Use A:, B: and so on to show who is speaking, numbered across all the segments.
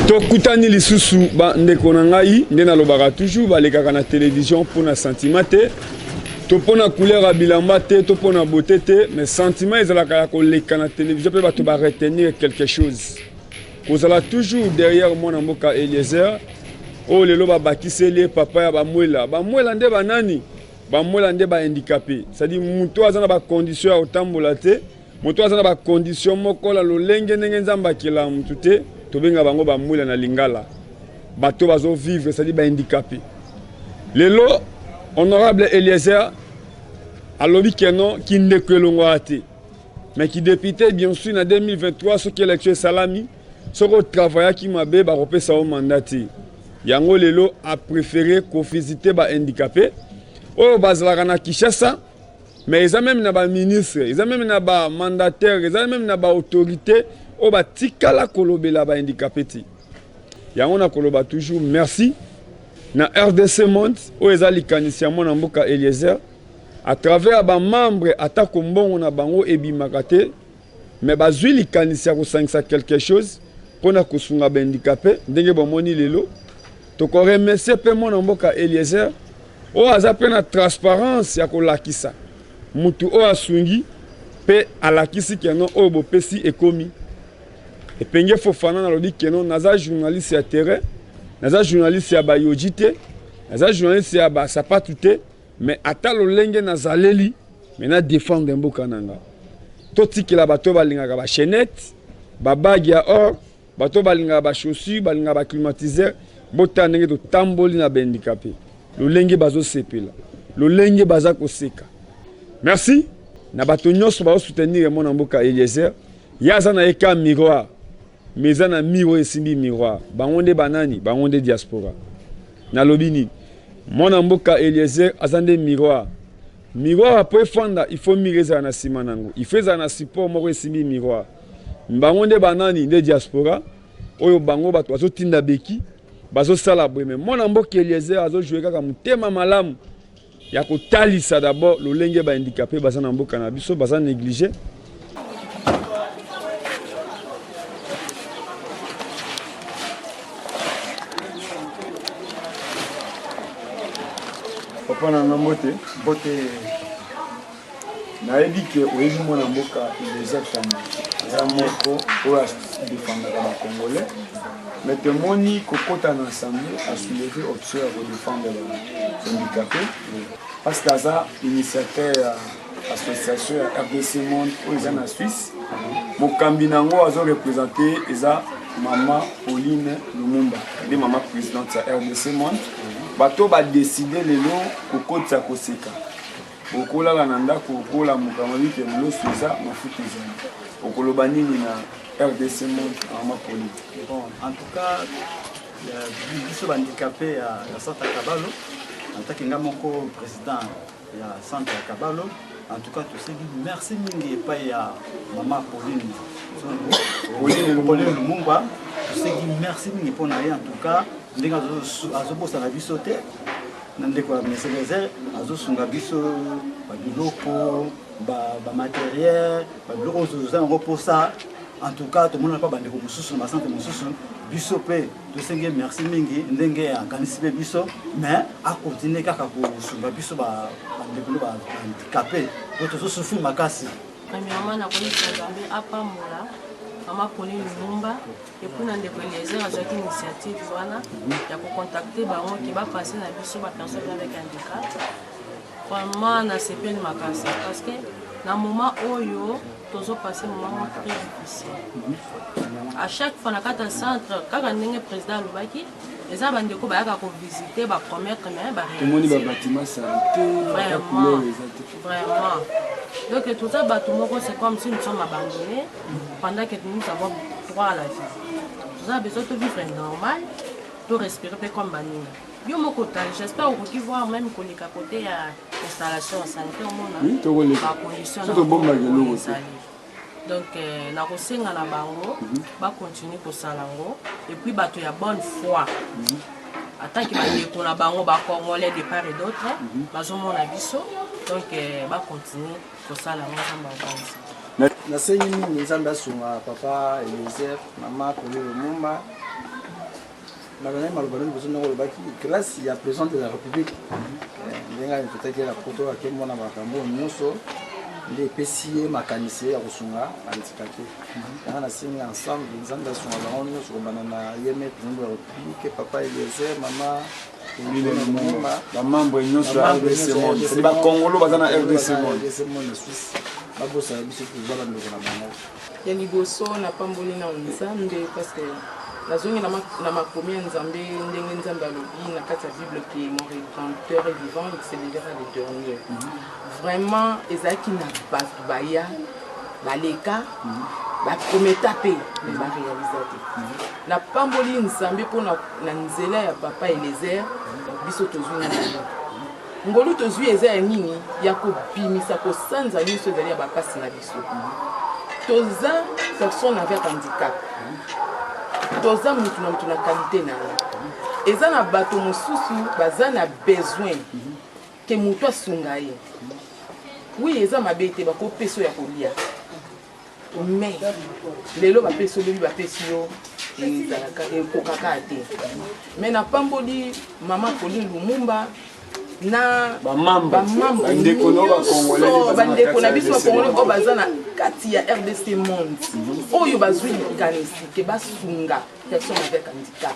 A: Tokutani lisusu ba ndeko na ngai nde nalobaka toujours balekaka na télévision pona sentiment te to pona couleur ya bilamba te to pona beauté te mais sentiment ezalaka ya koleka na télévision pe bato ba retenir quelque chose kozala toujours derrière mwana mboka Eliezer o lelo babakiseli papa ya bamwela nde banani bamwela nde ba handicapé c'est-à-dire muto azana ba condition ya otambola te muto azana ba condition mokola lolenge ndenge nzamba kila mutu te tobenga bango bamwela na lingala bato bazo vivre c'est-à-dire ba handicapé lelo honorable Eliezer alobi kenon ki ndeko elongo ate mais qui député bien sûr en 2023 ce qui élection salami ce qu'on travaille qui m'a bé ba repesa au mandat yango lelo a préféré ko visiter ba handicapé o bazalaka na Kinshasa mais ils ont même na ba ministre ils ont même na ba mandataire ils ont même na ba autorité o ba tikala kolobela ba handicapé ti yango na koloba toujours merci na RDC Monde o ezali kanisia mona mboka Eliezer à travers ba membre atako mbongo na bango ebimakate mais bazwi likanisia ko sangisa quelque chose pona kosunga ba handicapé ndenge bomoni lelo to ko remercier pe mona mboka Eliezer o azape na transparence ya kolakisa mutu o asungi pe alakisi keno o bopesi ekomi epenge Fofana na lodi keno naza journaliste ya terrain naza journaliste ya bayojite naza journaliste ya ba sapatu te mais ata lolenge nazaleli mais na défendre mboka nanga to tikela bato balingaka ba chaînette ba bague ya or bato balingaka ba chaussures balingaka ba climatiseur bota ndenge to tamboli na handicapé lolenge bazo sepela lolenge baza koseka merci na bato nyonso bazo soutenir mon mboka Eliezer yaza na eka miroir mais na miro esimbi miroir bango nde banani bango nde diaspora na lobini mon mboka Eliezer azande miroir miroir après fanda il faut mireza na sima nango il fait na support moko esimbi miroir bango nde banani nde diaspora oyo bango bato bazo tinda beki bazo sala boye mon mboka Eliezer azo jouer kaka mutema malamu ya kotalisa d'abord lolenge ba handicapé baza na mboka na biso baza négligé papa na mbote bote na ebi ke oyebi mwana mboka Eliezer Tambo za moko oyo défendaka ba congolais mais témoigni kokota na assemblée a soulevé option ya défendre les handicapés parce que ça initiateur association ya RDC Monde oyo na Suisse mokambi nango azo représenter eza Mama Pauline Lumumba de mama présidente ya RDC Monde bato ba décider lelo kokota koseka okola na ndako okola mokambi ke mlo suza mafuta ezana okoloba nini na RDC Monde Mama Pauline.
B: Bon, en tout cas biso handicapé ya Centre Kabalo en tant que ngamoko président ya Centre Kabalo en tout cas tout ça merci mingi pa ya Mama Pauline Lumumba tout ça merci mingi pona en tout cas ndinga azobosa na biso te na ndeko ya Eliezer azosunga biso ba biloko ba matériel ba biloko zoza ngo pour ça en tout cas tout le monde pas bandeko mususu na centre mususu biso pe to senge merci mingi ndenge ya kanisi be biso mais a continuer kaka ko sunga biso ba bandeko ba handicapé to zo souffrir makasi
C: premièrement na kolisa Nzambe apamola Mama Pauline Lumumba et puis na ndeko Eliezer azaki initiative wana ya ko contacter bango ki ba passer na biso ba personnes avec handicap vraiment na sepel makasi parce que na moment oyo tozo passer moment très difficile à chaque fois na kata centre kaka ndenge président Lubaki les abandeko ba yaka ko visiter ba promettre mais ba
A: réaliser ba bâtiment santé
C: vraiment donc tout ça c'est comme si nous sommes abandonnés pendant que nous avons droit à la vie tout ça besoin de vivre normal de respirer comme banine yo moko tal j'espère que tu vois même qu'on est à côté à installation santé au monde ba condition donc na kosenga na bango ba continuer ko salango et puis bato ya bonne foi attaque ba na bango ba congolais de part et d'autre bazomona biso donc ba continuer ko salango samba bango
D: na senyi mingi nzambe asunga papa Eliezer Mama Pauline Lumumba grâce ya président de la République ndenga peut-être la photo akemona makambo nyonso nde epesi ye makanisi ya kosunga handicapé yanga na simi ensemble nzambe asunga bango nyonso kobanda na ye me président de la République papa Eliezer mama
A: bamambre nyonso ya RDC Monde c'est bakongolo baza na RDC
D: Monde Suisse babosala biso tozwa bandeko na bango
E: ya liboso napamboli na nzambe parce que nazongi na makomi ya nzambe ndenge nzambe alobi na kati ya bible ke mon rédempteur est vivant il s'élèvera le dernier vraiment ezalaki na bato baya baleka bakometa mpe me barealiza te napamboli nzambe mpo na nzela ya papa Eliezer biso tozwi na ngolu tozwi eza ya nini ya kobimisa kosanza nyonso ezali ya bapasi na biso toza personne avec handicap toza mutu na mutu na qualité na ye eza na bato mosusu baza na besoin ke mutu asunga ye oui eza mabe te bakopesa ya kolia mais lelo bapesa lobi bapesi yo ezalaka ekokaka te mais napamboli mama Pauline Lumumba na bandeko na biso bakongole oyo baza na kati ya RDC Monde oyo bazwi likanisi ke basunga personne avec handicap.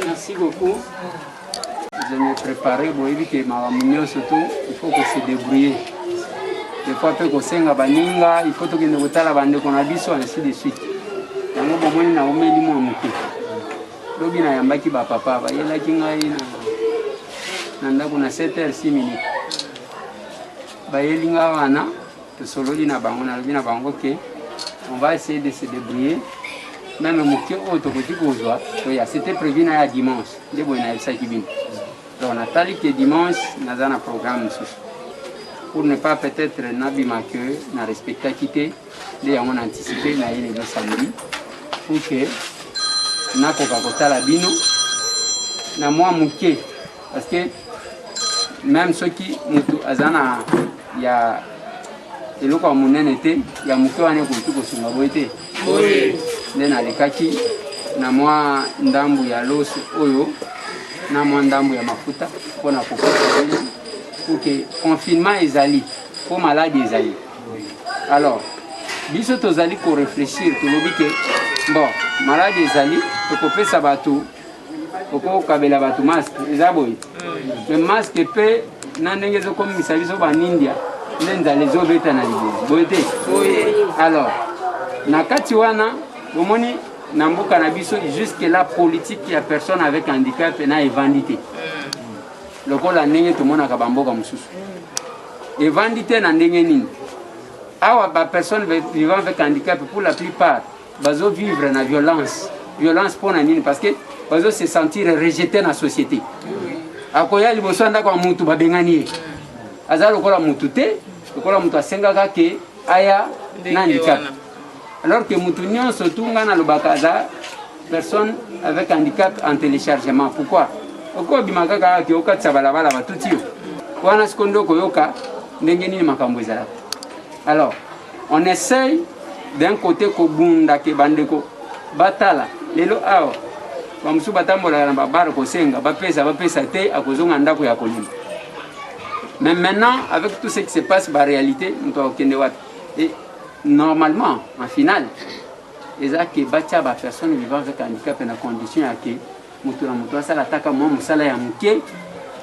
F: Merci beaucoup. Je me préparais pour éviter ma réunion surtout. Il faut que se débrouiller. Des fois, peut qu'on baninga, il faut que nous votions la bande qu'on a biso ainsi de suite. Yango bomoni na omeli mo muke. Lobi na yambaki ba papa ba yela kingai na ndako na 7h6 minutes. Ba yelinga wana to sololi na bango na lobi na bango ke on va essayer de se débrouiller. Même muke auto petit kozwa, c'était prévu na dimanche. De boina ça qui vient. Donc on a tali que dimanche na za na programme pour ne pas peut-être n'abîmer que na respecter quitter les on anticipé na ile le samedi pour que na koka kotala bino na moi muke parce que même ceux qui mutu azana ya eloko munene te ya muke wane ko sunga boite oui nena lekaki na moi ndambu ya loso oyo na moi ndambu ya mafuta pona kokota pour que confinement ezali pour malade ezali. Alors biso tozali ko réfléchir to lobi que bon malade ezali to kopesa bato oko kabela bato masque ezaboy le masque pe na ndenge zo komisa biso ba India ndenza les obeta na libo boyete. Alors na kati wana bomoni na mboka na biso jusque la politique ya personne avec handicap na evandité lokola ndenge tomona ka bamboka mususu evandité na ndenge nini awa ba personne vivant avec handicap pour la plupart bazo vivre na violence pour nini parce que bazo se sentir rejeté na société akoya liboso ndako mutu babengani aza lokola mutu te lokola mutu asengaka ke aya na handicap. Alors que Moutunion se tourne dans le Bakaza, personne avec handicap en téléchargement. Pourquoi? Pourquoi Bimakaka qui oka tsabalabala va tout yo. Wana skondo koyoka ndengeni makambo ezala. Alors, on essaye d'un côté kobunda ke bandeko batala. Lelo awa bamusu batambola na babara ko senga bapesa te akozonga ndako ya kolima. Mais maintenant avec tout ce qui se passe ba réalité nous doit okende wat. Et normalement, en finale, les qui battent la personne vivant avec handicap dans la condition à que mutu ça l'attaque moi musala ya muke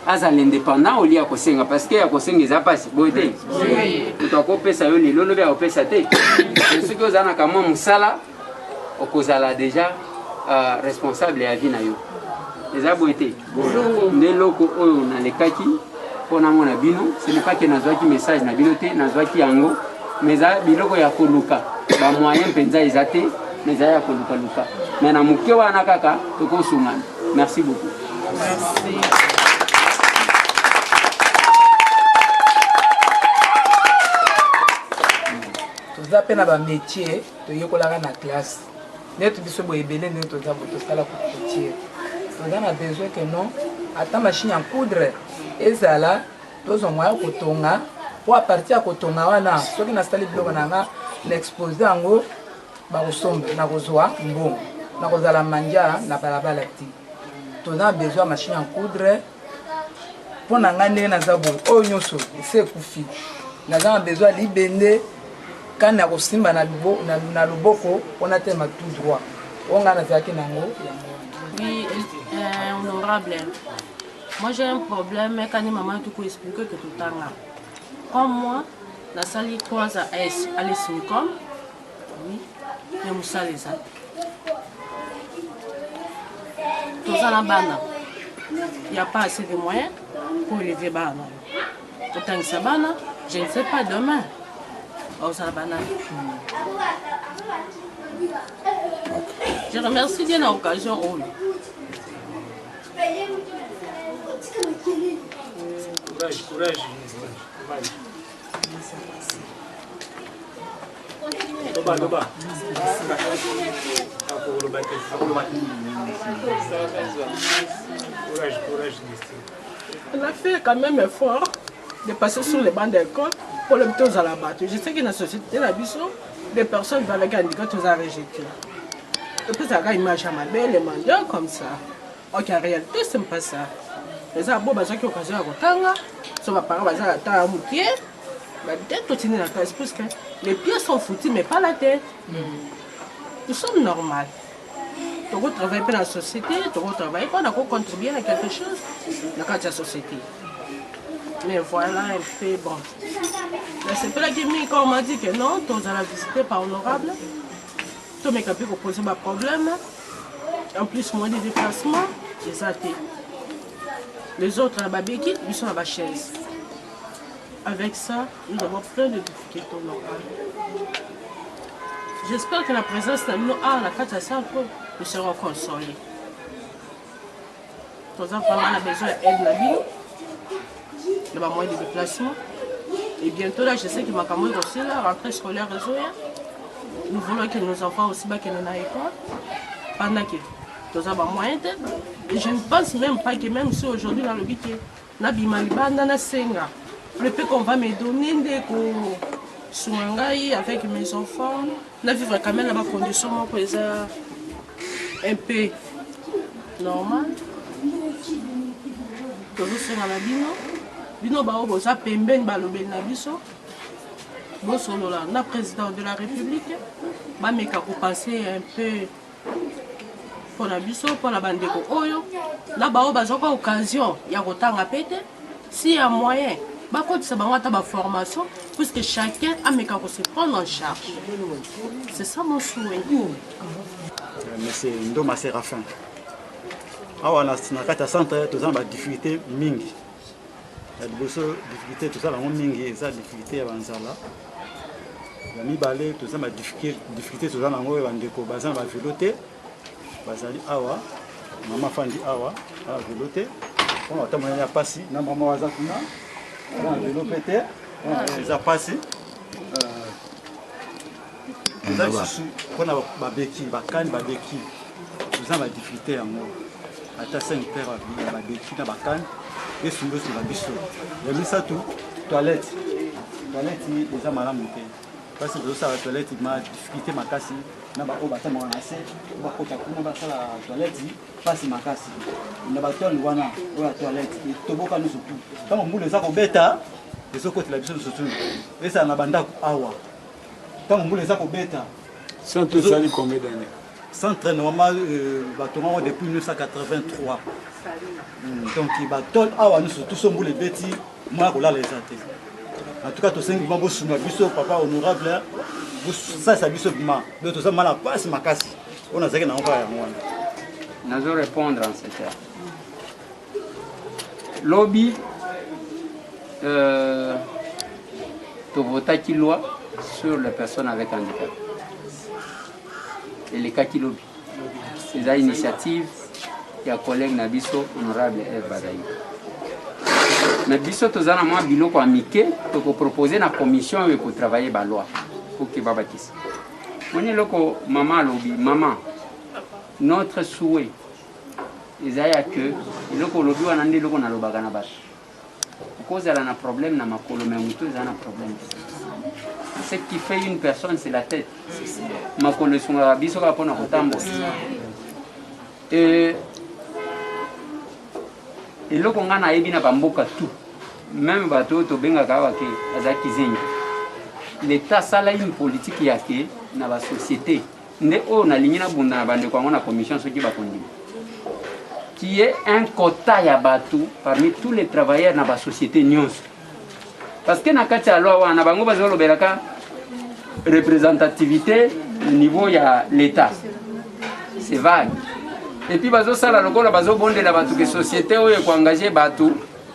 F: aza l'indépendant au lieu à kosenga parce que ya kosenga za passe boité mutu akopesa yo lelo lobi akopesa te ce que za na kama musala okozala déjà responsable ya vie na yo eza boité ndeloko oyo na lekaki pona mona bino ce n'est pas que nazwaki message na bino te nazwaki yango mais ça biloko ya koluka ba moyen penza ezate mais ça ya koluka luka mais na muke wana kaka toko sungana. Merci beaucoup.
E: Merci. toza pe na ba métier to yekolaka na classe netu biso boye ebele nde toza bo tosala couture toza na besoin que non ata machine ya coudre ezala tozwa moya kotonga po a partir ya kotonga wana soki nasali biloko na nga na expose yango bakosomba na kozwa mbongo na kozala manja na balabala ti toza na besoin ya machine ya coudre mpo na nga ndenge naza boye oyo nyonso esi ekufi naza na besoin ya libende kani ya kosimba na loboko mpona telema tout droit oyo ngai nazalaki nango yango.
C: Oui, honorable. Moi j'ai un problème quand maman tout expliquer que tout temps. Comme moi, la salle 3 à S, à l'Esmicom, oui, et nous salons ça. Tout ça la banane. Il n'y a pas assez de moyens pour élever banane. Autant que ça banane, je ne sais pas demain. Oh, ça la banane. Je remercie bien l'occasion.
G: Courage. Doba. Courage.
C: On a fait quand même effort de passer sur les bancs d'école pour le mettre à la batte. Je sais qu'il y a une société, des personnes avec un handicap qui ont rejeté. Et puis ça a une image à ma belle, les mendiants comme ça. Ok, en réalité, ce n'est pas ça. Les arbres, ils ont occasion à Rotanga, ils ont parlé à Moutier. Les pieds sont foutus, mais pas la tête. Nous sommes normaux. Tu travailles dans la société, tu travailles pas, on contribuer à quelque chose dans la société. Mais voilà un peu bon. C'est pas là qu'on m'a dit que non, tu as visité par honorable. Tu m'as capé pour poser un problème. En plus, moins de déplacements, j'ai athées. Les autres, la béquille, ils sont à la chaise. Avec ça, nous avons plein de difficultés honorables. J'espère que la présence de nous à la catastrophe, nous serons consolés. Nos enfants ont besoin d'aide la vie, de moyens de déplacement. Et bientôt là, je sais que ma camarade aussi, la rentrée scolaire réseau. Nous voulons que nos enfants aussi qu'ils n'aient pas pendant que nous avons moyen d'aide. Et je ne pense même pas que même si aujourd'hui dans le but, nous avons le peu qu'on va me donner avec mes enfants, nous vivons quand même dans des conditions un peu normales. Nous sommes à la bino, nous sommes le président de la République, nous penser un peu pour la biso, pour la bande de Oyo. Là, nous avons occasion, il y a autant à péter. S'il y a moyen, c'est une formation, puisque chacun a se prendre en charge. C'est ça mon souhait.
B: Monsieur Ndoma Séraphin. Awa na kata centre tous en difficulté mingi. La difficulté tout ça la mingi eza difficulté ya banzala. Ya mibale tous en difficulté tous en ngo bandeko bazan ba veloté. Bazali awa mama fandi awa ala veloté. On attend ya pasi na mama waza kuna. On vélo pété. On a passé nous avons on a babeki bakani babeki tous en difficulté ya ngo. Ata 5 pères à la béquille dans la canne et sur la biseau. Il y a ça tout, toilette. Toilette, les gens malades montés. Parce que la toilette, il m'a difficulté ma casse. Il y a un bâtiment assez. Il y a la toilette, passe ma casse. Il y a un bâtiment la toilette. Il y a un bâtiment surtout. Quand on boule les arbres bêta, les autres côtés de la biseau surtout. Et ça, on a banda awa. Quand on boule les arbres bêta.
A: Sans tout ça, il combien d'années?
B: Centre normal depuis 1983. Donc il va tout avoir nous tous sommes les bêtis moi là les athées. En tout cas tous cinq membres sur biso papa honorable ça ça biso ma mais tout ça mala passe ma casse. On a ça que na encore moi.
F: Nazo répondre en cette heure. Lobby to voter qui loi sur les personnes avec handicap. Et les cas qui lobby. C'est une initiative et un collègue Nabiso honorable Eve Badaï. Mais biso tozana moi biloko amike pour proposer la commission pour travailler la loi. pour que babatisse. Moni loko maman lobi, maman, notre souhait, ils aient que loko lobi wanandi loko na lobaka na bato. Cause elle a un problème na makolo mais mutu elle a un problème. Ce qui fait une personne c'est la tête. Makolo sunga biso ka pona kotambo. Et loko ngana yebi na bamboka tout. Même bato to benga ka wake azaki zengi. L'État sala une politique yake na ba société. Nde o na ligne na bunda bande kwa ngona commission soki ba kondi. Qui est un quota ya bato parmi tous les travailleurs dans la société nyons. Parce que na kati ya loi wana bango bazolo belaka représentativité au niveau ya l'État. C'est vague. Et puis bazo sala lokola bazo bonde la bato que société oyo ko engager bato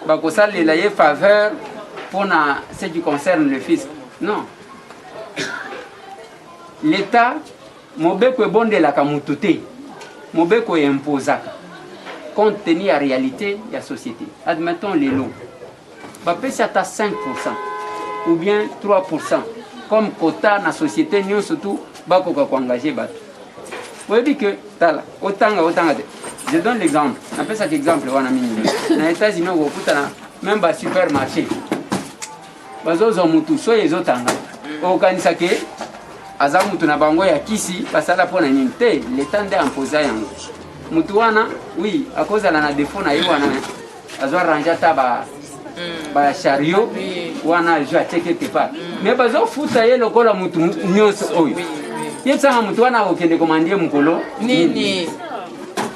F: ba ko sala la ye faveur pour na ce qui concerne le fisc. Non. L'État mobeko bonde la kamutute. Mobeko imposaka. Compte tenu de la réalité de la société. Admettons les lots. Si à 5% ou bien 3% comme quota dans la société, nous surtout, nous engager. Vous voyez que, je donne l'exemple. On appelle ça l'exemple. Dans les États-Unis, même dans le supermarché, les autres l'État a imposé. Mutuana, oui, à cause de la défaut, na yoana, azo arranger ta ba chariot, wana je checker tes pas. Mais bazo futa ye lokola mutu nyos oyo. Yetsa mutuana okende commander mukolo. Nini.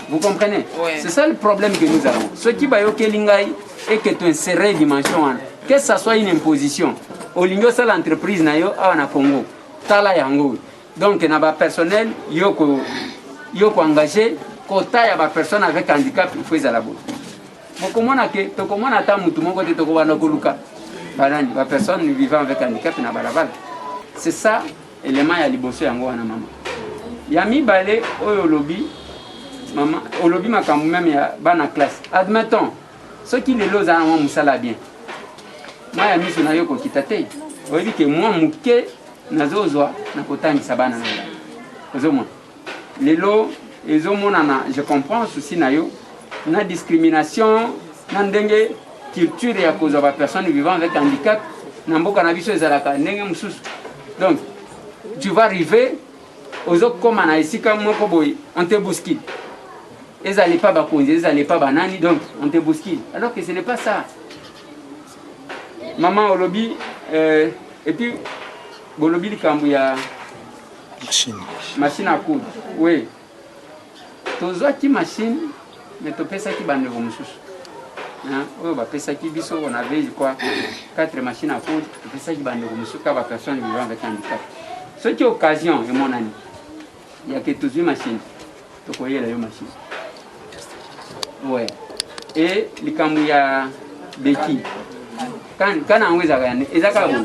F: Vous comprenez? C'est ça le problème que nous avons. Ce qui va yokelingai et que tu insérer dimension, que ça soit une imposition. Au lingo ça l'entreprise na yo a na Congo. Tala yango. Donc na ba personnel yoko engagé quota ya ba personne avec handicap il faut les la boule. Mokomona ke to komona ta mutu moko te to ko bana koluka. Banani ba personne vivant avec handicap na balabala. C'est ça élément ya liboso yango wana mama. Ya mibale oyo lobby maman au lobby makambo même ya bana classe. Admettons ceux qui les loza na musala bien. Moi ya miso na yo ko kitate. Oyebi ke moi muke nazozwa na kotangisa bana na. Ozomona. Lelo ezomonana je comprends souci na yo na discrimination na ndenge culture ya koza ba personnes vivant avec handicap na mboka na biso ezalaka ndenge mususu. Donc tu vas arriver aux autres comme na isika moko boy on te bouscule. Ezali pas ba konzi, ezali pas banani donc on te bouscule. Alors que ce n'est pas ça. Maman au lobby et puis au lobby likambu ya machine à coudre. Oui. Tozo qui machine, mais tu pèses qui bande comme ça. Oh, bah pèses qui biso, on avait je crois 4 machines à coudre. Tu pèses qui bande comme ça, car personne vivant avec handicap. Ce qui est occasion, et mon ami, il y a que toutes les machines. Tu connais la machine. Ouais. Et les camouillas béquilles. Quand on les a gagné, ils ont gagné.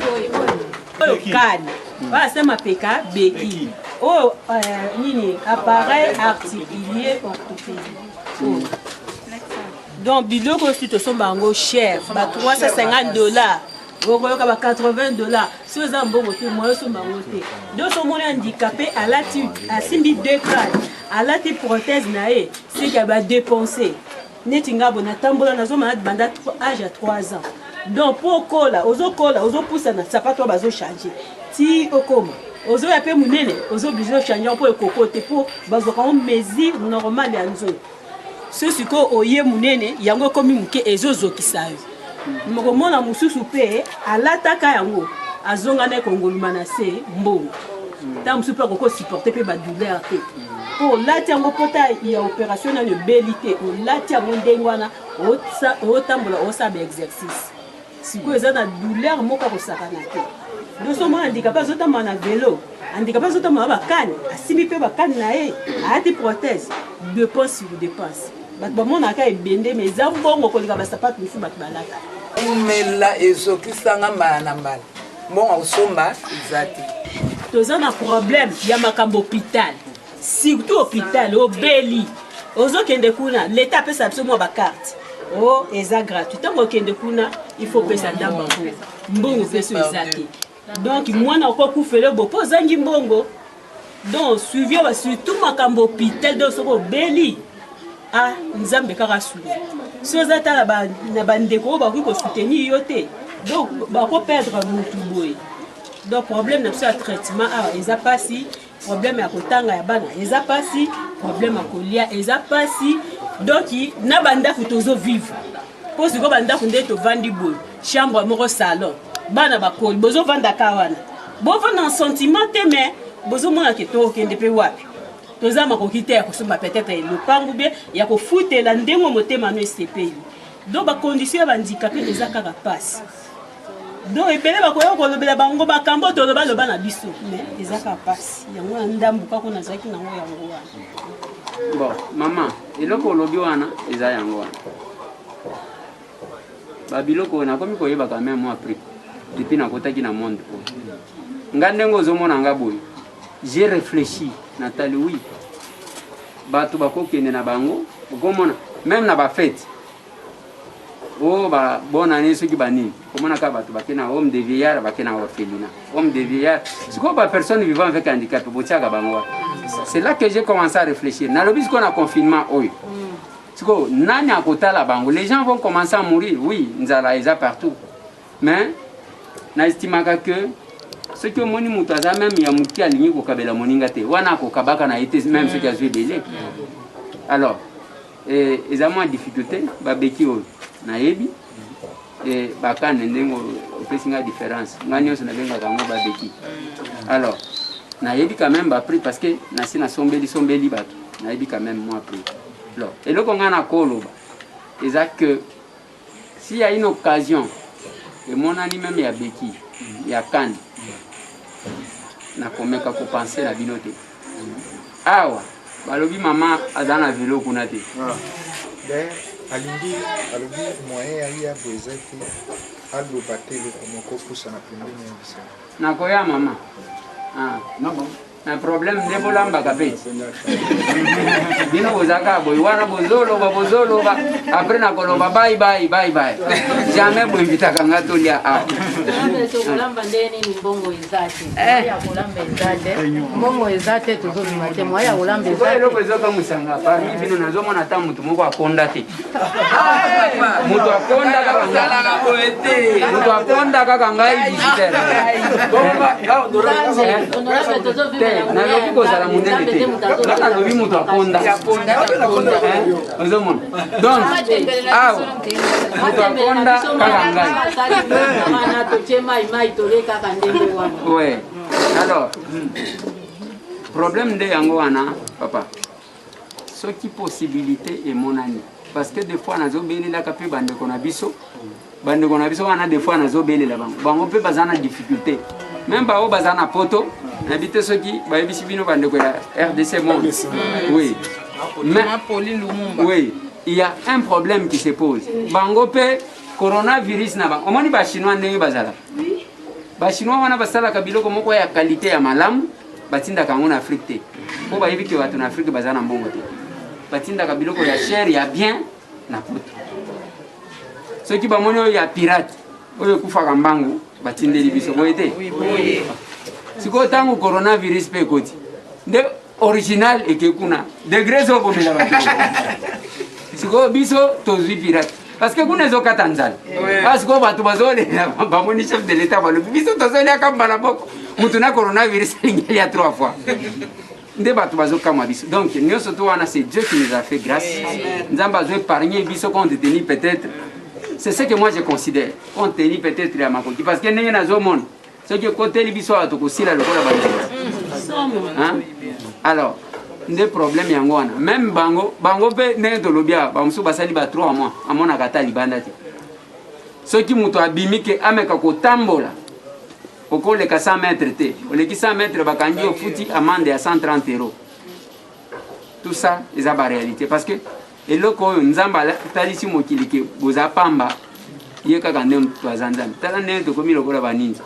H: Voilà, c'est ma PK, béquille. Oh, nini, appareil articulé orthopédique. Donc, biloko constitution bango cher, ba $350. Gokoyoka ba $80. Si vous avez un bon côté, moi je suis bango té. Donc, son monde handicapé à la simbi 2 crânes, à la prothèse naé, c'est qu'il va dépenser. Netinga bona tambola nazo malade banda âge à 3 ans. Donc pour kola, ozo poussa na sapato bazo changer. Ti okoma, ozo ya pe munene, ozo obligé changer pour ekokote pour bazo ka mesure normale ya nzo. Ce siko oye munene yango komi muke ezozo kisayo. Moko mona mususu pe alataka yango azonga na kongoluma na se mbongo. Ta mususu pa koko supporter pe ba douleur te. Pour la tiango pota ya opération na le belité, o la tiango ndengwana o tambola o sa exercice. Si vous avez une douleur, vous pouvez vous arrêter. Nous sommes handicapés, nous sommes en vélo. Handicapés, nous sommes en canne. Si vous avez une canne, vous avez des prothèses. Dépenses sur dépenses. Vous avez une bende, mais vous avez une canne, vous avez une canne.
I: Mais là, ils ont tous un mal. Bon, on somba, exact.
H: Nous avons un problème, il y a un hôpital. Surtout hôpital, au Béli. L'État peut s'absorber ma carte. Oh, c'est gratuit. Tant que il faut payer ça dans le mbongo peso ezaki. donc mwana okokufela bopo ozangi mbongo donc suivi surtout makambo hôpital donc soko obeli nzambe kaka suivi si oza tala na bandeko oyo bakoki kosoutenir yo te donc bakoperdre mutu boye donc problème na biso ya traitement awa eza pasi problème ya kotanga ya bana eza pasi problème ya kolia eza pasi donc na bandako tozovivre mpo sikoyo bandako nde tovandi boye chambre moko salon bana bakoli bozovandaka wana bovanda en sentiment te mais bozomona ke tokende mpe wapi toza makoki te ya kosomba peut-être lopangu bie ya kofutela ndenge motema no esepeli donc bacondition ya bandikape eza kaka pasi donc ebele bakoya kolobela bango makambo tolobaloba na biso mais eza kaka pasi yango na ndambu kaka nazalaki nango yango wana
F: bon mama eloko olobi wana eza yango wana babiloko nakomi koyeba quand même moi prix depuis nakotaki na monde oyo nga ndenge ozomona nga boye j'ai réfléchi Nathalie oui bato bakokende na bango okomona même na bafete o ba bonne année soki banini komona ka bato bakena homme de vieillard bakena orphelinat homme de vieillard siko ba personne vivant avec handicap botiaka bango c'est là que j'ai commencé à réfléchir na lobi siko na confinement oyo siko nani akotala bango les gens vont commencer à mourir oui nzala eza partout mais na estimaka que ce que moni mutu aza même ya muki alingi kokabela moninga te wana kokabaka na ete même ce qui a joué belé alors eza mwa difficulté babeki oyo nayebi bakane ndenge opesinga différence nga nyonso nabengaka yango babeki alors nayebi quand même bapris parce que nasi nasombeli bato nayebi quand même moi prix alors eloko nga nakoloba eza que s'il y a une occasion emonani même ya beki ya kane nakomeka kopense na bino te awa balobi mama aza na velo kuna te
J: alingi alobi moyen alia boeza te aloba te eloko moko pusa na pembeni ya biso
F: nakoya mama na problème nde bolambaka mpe bino bozaka boye wana bozoloba après nakoloba bai jamais boinvitaka nga tolia awa
K: kolamba nde nini mbongo eza te ya kolamba eza te mbongo eza te tozobima te moya ya kolamba eza te
F: eloko ezokamusanga parmi bino nazomona ata mutu moko akonda te mutu akonda kaka ngai visiteur nalobi kozala monene te nalobi mutu akonda ozomona donc awa mutu akonda kaka ngai ouais alors problème nde yango wana papa soki possibilité emonani parce que des fois nazobelelaka mpe bandeko na biso wana des fois nazobelela bango mpe baza na difficulté même bao baza na poto nayebi te soki bayebisi bino bandeko ya RDC monde oui mais oui il y a un problème qui se pose bango mpe coronavirus na bango omoni bachinois ndenge bazala bachinois wana basalaka biloko moko ya qualité ya malamu batindaka yango na Afrique te mpo bayebi ke bato na Afrique baza na mbongo te batindaka biloko ya cher ya bien na poto soki bamoni oyo ya pirate oyo ekufaka mbangu batindeli biso boye te sikoyo ntango coronavirus mpe ekoti nde original ekekuna degré zobomela bato sikoyo biso tozwi pirate parce que kuna ezokata nzala sikoyo bato bazolela bamoni chef de l'état balobi biso tozoliaka mbala moko mutu na coronavirus alingeli ya 3 fois nde bato bazokamwa biso donc nyonso to wana c'est Dieu qui nous a fait grâce nzambe azoépargne biso compte tenu peut-être c'est ce que moi je considère compte tenu peut-être ya makoki parce que ndenge nazomona soki ekoteli biso awa tokosila lokola bango alors nde problème yango wana même bango mpe ndenge tolobi awa bamosusu basali ba 3 mois amonaka ata libanda te soki moto abimi ke ameka kotambola okoleka 100 mètres te oleki 100 mètres bakangi ofuti amende ya 130 €. Tout ça eza baréalité parce que eloko oyo nzambe atalisi mokili ke boza pamba ye kaka nde moto aza nzambe tala ndenge tokomi lokola baninza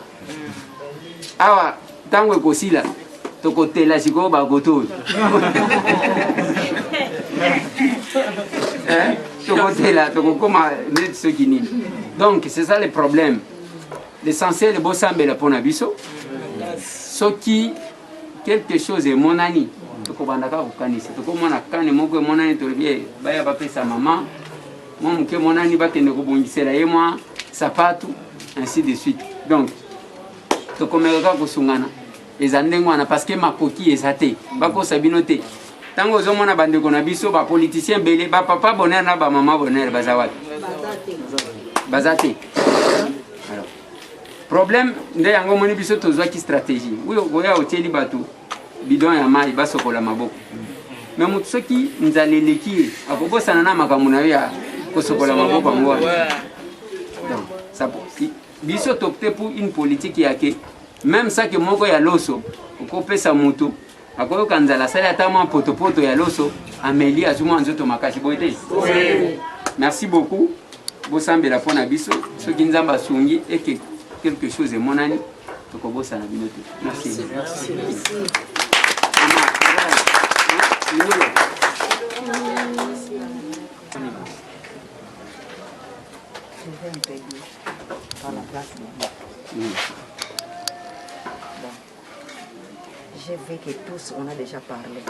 F: awa ntango ekosila tokotela sikoyo bakoto oyo tokotela tokokoma neti soki nini donc c'est ça le problème l'essentiel est bosambela pour nabiso. Ce qui quelque chose est mon ami. Toko bandaka kukanisa. Toko mona kane moko mon ami tolibie baya bapesa maman. Moi muke mon ami bakende kobongisela ye moi sapatu ainsi de suite. Donc toko melaka kusungana. Ezandengwana parce que makoki ezate. Bako sabinote. Tango zomona bandeko na biso ba politicien belé ba papa bonheur na ba maman bonheur bazawati. Bazate. Alors problème nde yango moni biso tozwaki stratégie. Oui okoya oteli bato bidon ya mai basokola maboko. Mais mutu soki nzaleleki akobosana na makambo na ya kosokola maboko ngo. Donc ça biso topte pour une politique yake même ça que moko ya loso okopesa mutu akoyoka nzala sala ata mwa potopoto ya loso ameli azuma nzoto makasi boyete. Merci beaucoup. Bosambela pona biso soki nzamba asungi et que quelque chose est mon ami tokobosana binote. Merci. Merci.
L: Par la place je veux que tous, on a déjà parlé.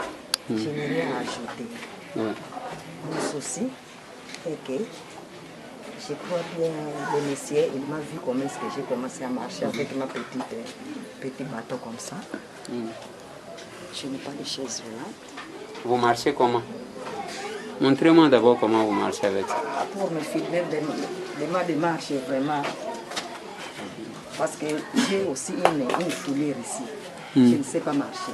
L: Je n'ai rien à ajouter. Mon souci est que je crois bien le monsieur, il m'a vu comment est-ce que j'ai commencé à marcher avec ma petit bateau comme ça. Je n'ai pas de chaise roulante.
F: Vous marchez comment? Montrez-moi d'abord comment vous marchez avec ça.
L: Pour me filmer ma démarche vraiment. Parce que j'ai aussi une foulure ici. Je ne sais pas marcher.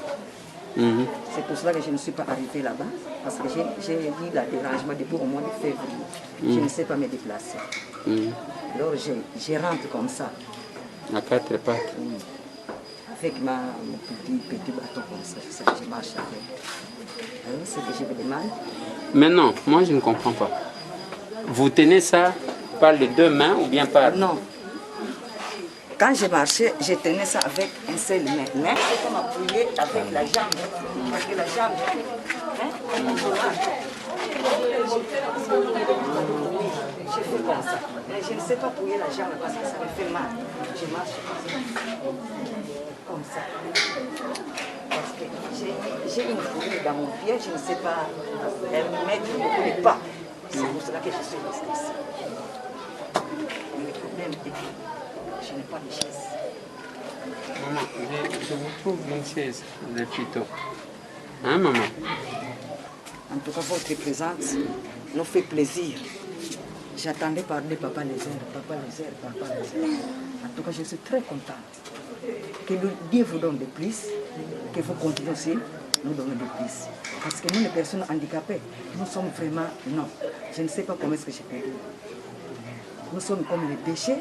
L: C'est pour cela que je ne suis pas arrivée là-bas. Parce que j'ai eu le dérangement depuis au mois de février. Je ne sais pas me déplacer. Alors je rentre comme ça.
F: À quatre pattes.
L: Avec mon petit bateau comme ça. C'est ça que je marche avec. Alors c'est que je me demande.
F: Mais non, moi je ne comprends pas. Vous tenez ça par les deux mains ou bien par...
L: Non. Quand je marchais, je tenais ça avec une seule main. Mais c'est comme appuyer avec la jambe. Parce que la jambe, je fais comme ça. Mais je ne sais pas appuyer la jambe parce que ça me fait mal. Je marche comme ça. Parce que j'ai une foulée dans mon pied, je ne sais pas, elle me met beaucoup de pas. C'est pour cela que je suis restée ici. Le problème est que je n'ai pas de chaise.
F: Maman, je vous trouve une chaise, le plutôt. Hein, maman?
L: En tout cas, votre présence nous fait plaisir. J'attendais parler Papa Lézère, Papa Lézère, Papa Lézère. En tout cas, je suis très contente. Que Dieu vous donne de plus, que vous continuez aussi nous donner de plus. Parce que nous, les personnes handicapées, nous sommes vraiment... Non, je ne sais pas comment est-ce que je peux dire. Nous sommes comme les déchets,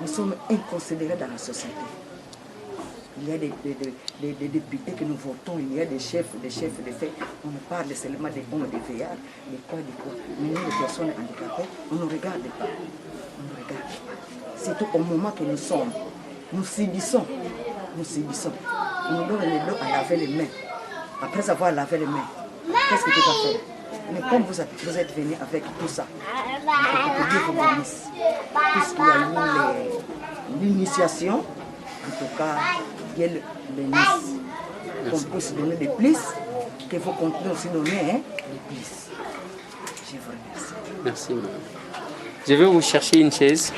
L: nous sommes inconsidérés dans la société. Il y a des députés que nous votons, il y a des chefs, de faits. On parle seulement des hommes, des veillards, des quoi. Mais nous, les personnes handicapées, on ne regarde pas. On ne regarde pas. C'est au moment que nous sommes. Nous subissons. On nous donne le dos à laver les mains. Après avoir lavé les mains, qu'est-ce que tu vas faire? Mais comme vous êtes venus avec tout ça, que Dieu vous bénisse. Puisqu'il y a eu l'initiation, en tout cas, Dieu le bénisse. Qu'on puisse donner de plus, que vous continuez aussi donner de plus. Je vous remercie.
F: Merci, madame. Je vais vous chercher une chaise,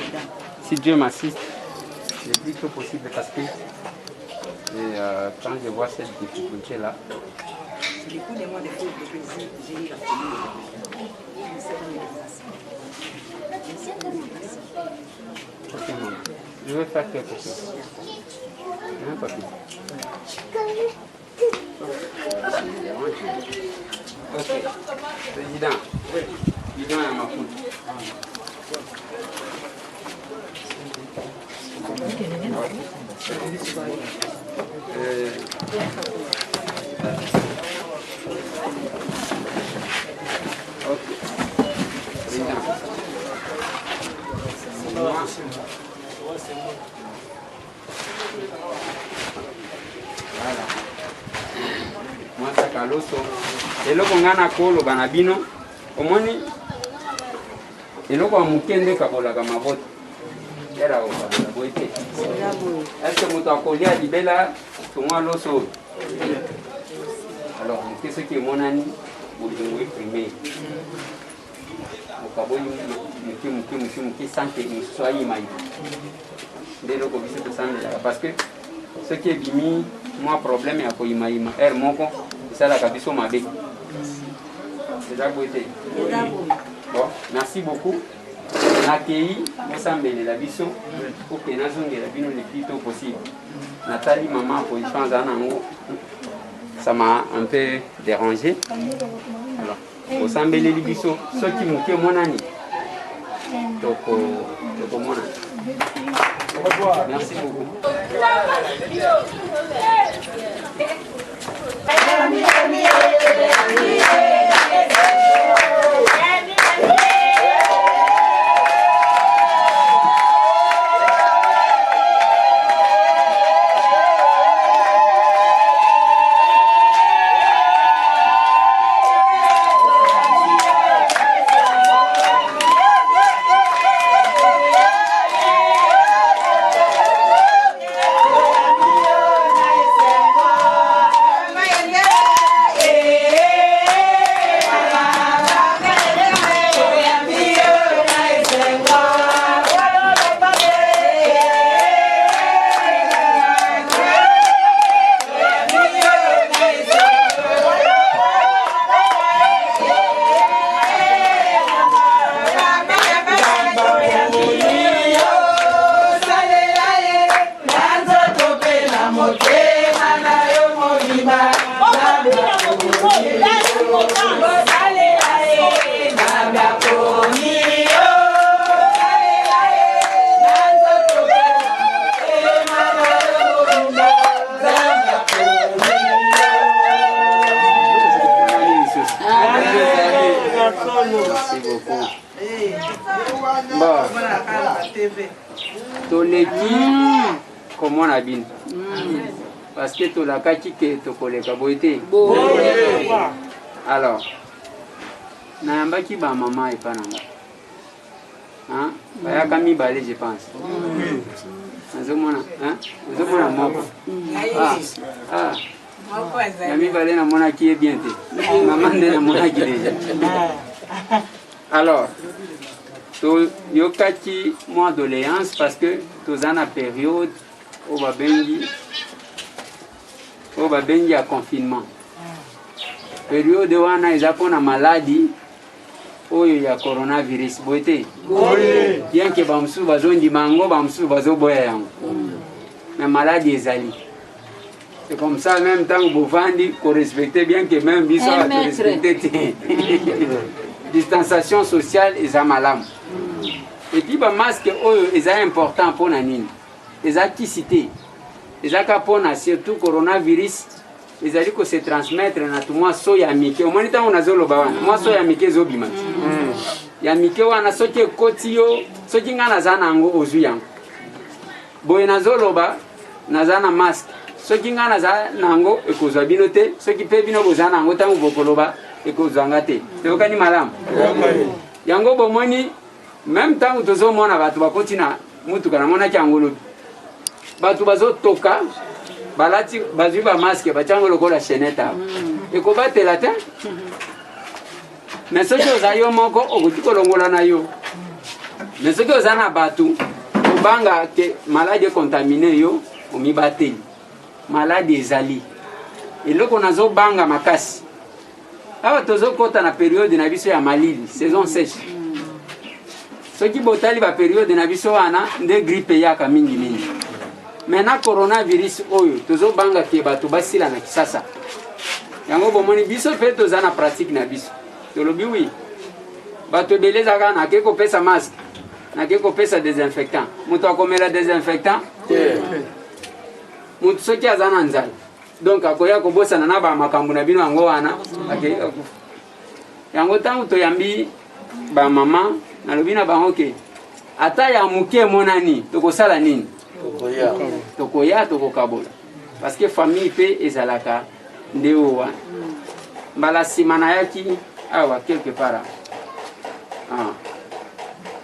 F: si Dieu m'assiste, le plus tôt possible parce que quand je vois cette difficulté-là,
L: c'est beaucoup de mois de plaisir que j'ai eu à finir.
F: je vais faire quelque chose. Un papier. Ok. Président. Président à ma faute. Ok. Président. Voilà. Moi, ça caloso. Et là, on a un colo, banabino. Au moins, et là, on a un mukende kabola kamabote. era okolela boye te. Est-ce que moto akolia libela tomwa loso? Alors moke soki emonani bolingo eprime okaboyi moke sante mosusu ayima ye nde eloko biso tosandelaka parce que soki ebimi mwa problème ya koyimayima ere moko esalaka biso mabe. eza boye te. Bon, merci beaucoup. Nakei mosambelela biso po ke nazongela bino le plus tôt possible. Nathalie maman position aza nango ça m'a un peu dérangé. Alors osambeleli biso soki moke monani tokomona. Merci beaucoup. Comment on a bien? Parce que tu l'as caché que tu connais pas beauté. Alors, n'ayamba qui ba maman et pas nanga. Hein? Baya kami balé je pense. Azomona, hein? Azomona moko. Ah. Kami balé na mona qui est bien té. Maman de na mona qui déjà. Alors. Yo kati mois doléance parce que tu as une période où babengi à confinement. Période où on a une maladie où il y a coronavirus. Bien que bamsu bazon di mango bamsu bazo boya yango. Mais maladie ezali. C'est comme ça en même temps que vous vendez qu'on respecte bien que même biso à respecter. Distanciation sociale et malamu. Et puis le masque est important pour la nini. Les activités, les acapona surtout coronavirus, les alliés que se transmettre na tout moi soya mike. Au moins temps on a zolo bawana. Moi soya mike zobima. Ya mike wana soki kotio, soki ngana zana ngo ozuyango. Boye na zolo ba nazana masque. Soki ngana zana ngo ekozwa binote, soki pe bino bozana ngo tango bokoloba ekozwanga te. Tokani malamu. Yango bomoni même temps où tous on a battu bakotina mutu kana mona kyangolo batu bazo toka balati bazu ba masque ba kyangolo ko la cheneta e ko batela te mais ce que ozayo moko okutiko longola na yo mais ce que ozana batu obanga ke maladie contaminée yo omibateli maladie ezali eloko nazo banga makasi awa tozo kota na période na biso ya malili saison sèche. Ce qui botali ba période na biso wana nde grippe yaka mingi mingi. Maintenant coronavirus oyo tozo banga ke bato basila na kisasa. Yango bomoni biso pe tozana pratique na biso. Tolobi oui. Bato beleza kana ke ko pesa masque. Na ke ko pesa désinfectant. Muto akomela désinfectant. Muto soki azana nzala. Donc akoya ko bosana na ba makambu na bino yango wana. Yango tangu to yambi ba mama na lobina bango ke ata ya muke monani tokosala nini tokoya tokokabola parce que famille pe ezalaka ndeowa mbala simana yaki awa quelque part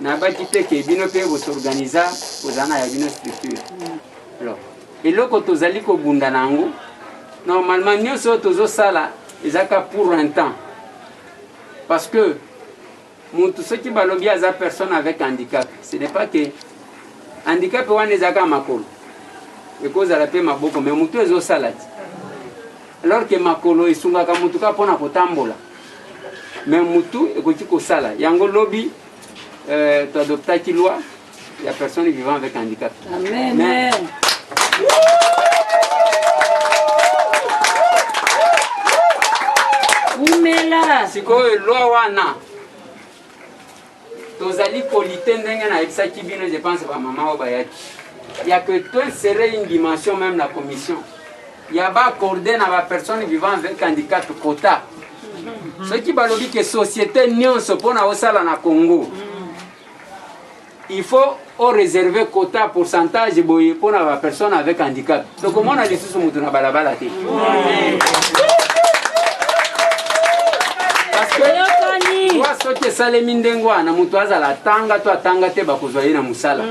F: na batite ke bino pe vous organiser aux ana ya bino structure. Alors eloko tozali ko bunda nango normalement nyonso tozo sala ezaka pour un temps parce que mutu soki balobi aza personne avec handicap ce n'est pas que handicap wana ezaka makolo ekozala pe maboko mais mutu ezo sala ti alors que makolo esungaka mutu ka pona kotambola mais mutu ekoki kosala yango lobi tu adoptaki loi ya personne vivant avec handicap.
K: Amen.
F: Mais, sikoyo loi wana tozali kolite ndenge na ebisaki bino je pense ba mama o bayaki ya que toi serait une dimension même la commission ya ba accorder na ba personne vivant avec handicap quota ce qui balobi que société nyonso pona osala na Congo il faut réserver quota pourcentage boye pona ba personne avec handicap donc comment on a lisusu mutu na balabala te toi soki esalemi ndenge wana moto azala atanga to atanga te bakozwa ye na mosala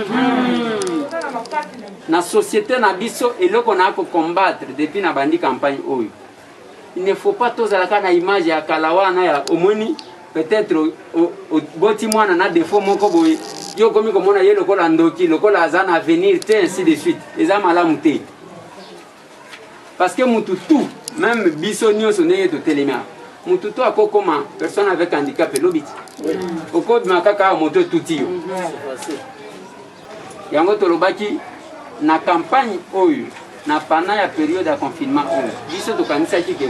F: na société na biso eloko na kokombattre depuis na bandi campagne oyo il ne faut pas tozalaka na image ya kala wana ya omoni peut-être boti mwana na défaut moko boye yo komi komona ye lokola ndoki lokola aza na avenir te ainsi de suite eza malamu te parce que mutu tout même biso nyonso ndenge totelemia mutu to akokoma personne avec handicap elobiti okobima kaka moto tuti yo yango tolobaki na campagne oyo na pendant ya période ya confinement oyo biso tokanisaki ke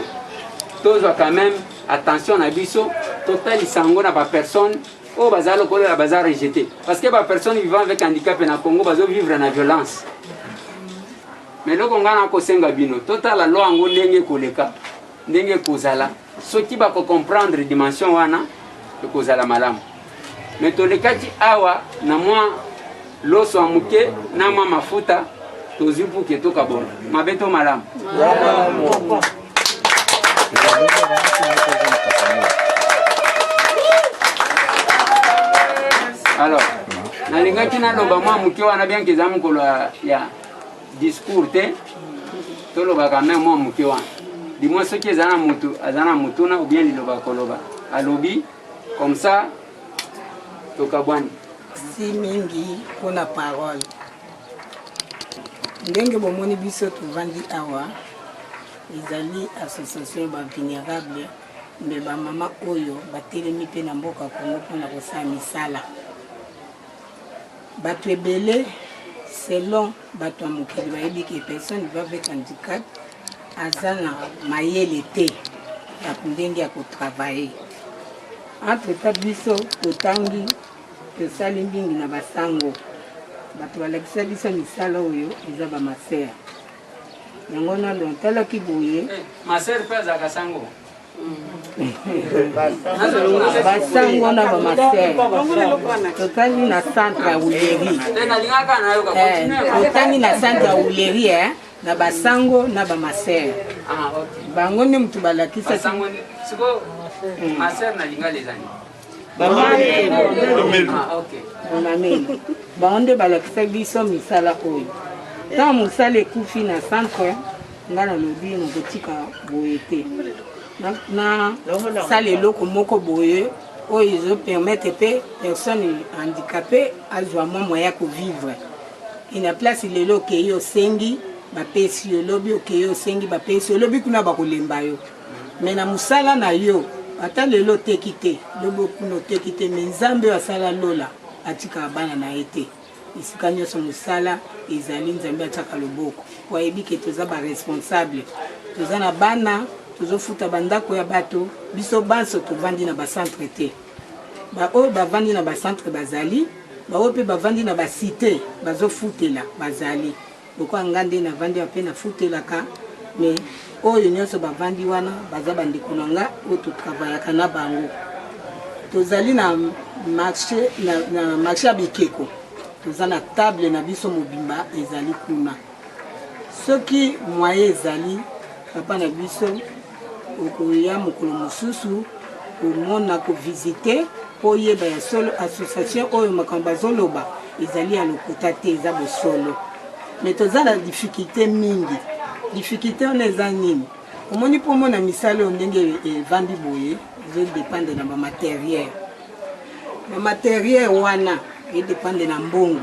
F: tozwa quand même attention na biso totalisa yango na bapersone oyo bazala lokolela baza rejeté parce que bapersone vivant avec handicap na Congo bazovivre na violence mais loko nga na kosenga bino totala lo yango ndenge koleka ndenge kozala soki bako comprendre dimension wana ekozala malamu mais tolekaki awa na mwa loso ya moke na mwa mafuta tozwi puke tokabona mabe to malamu alors nalingaki naloba mwa moke wana bien keza mokolo ya discours te tolobaka me mwa moke wana dis-moi ce qui est dans la mutuna ou bien liloba koloba alobi comme ça tokabwani
M: si mingi pona parole ndenge bomoni biso tovandi awa ezali association ba vulnérable mais ba mama oyo batelemi mpe na mboka Kongo mpona kosala misala bato ebele selon bato ya mokili bayebi ke personne vivant avec handicap aza na mayele te ya ndenge ya kotravaye entre ta biso totangi tosali mbingi na basango bato balakisa biso misala oyo eza bamaser yango nalo talaki boye
F: maser mpe azalaka sango
M: basango na bamaser totangi na centre ya uleri totangi na centre ya uleri na basango na bamaser bango nde mutu balakisa bango nde balakisa biso misala oyo ntango mosala ekufi na centre nga nalobi nakotika boye te na sala eloko moko boye oyo ezopermettre mpe personne handicapé azwa mwa moya kovivre ina place lelo okei osengi bapesi yo lobi okei osengi bapesi yo lobi kuna bakolemba yo me na mosala na yo ata lelo oteki te lobi kuna oteki te me nzambe oyo asala lola atikaka bana na ye te esika nyonso mosala ezali nzambe atiaka loboko po ayebi ke toza baresponsable toza na bana tozofuta bandako ya bato biso banso tovandi na bacentre te baoyo bavandi na bacentre bazali baoyo mpe bavandi na basite bazofutela bazali lokwa nga nde navandi mpe nafutelaka me oyo nyonso bavandi wana baza bandeko na nga oyo totravayaka na bango tozali na marché ya bikeko toza na table na biso mobimba ezali kuna soki moye ezali papa na biso okoya mokolo mosusu komona kovisite mpo oyeba ya solo association oyo makambo bazoloba ezali ya lokuta te eza bosolo. Me toza na difficulté mingi. Difficulté wana eza nini? Omoni mpo omona misala oyo ndenge evandi boye ezodépendre na bamateriel. Bamateriel wana edépendre na mbongo.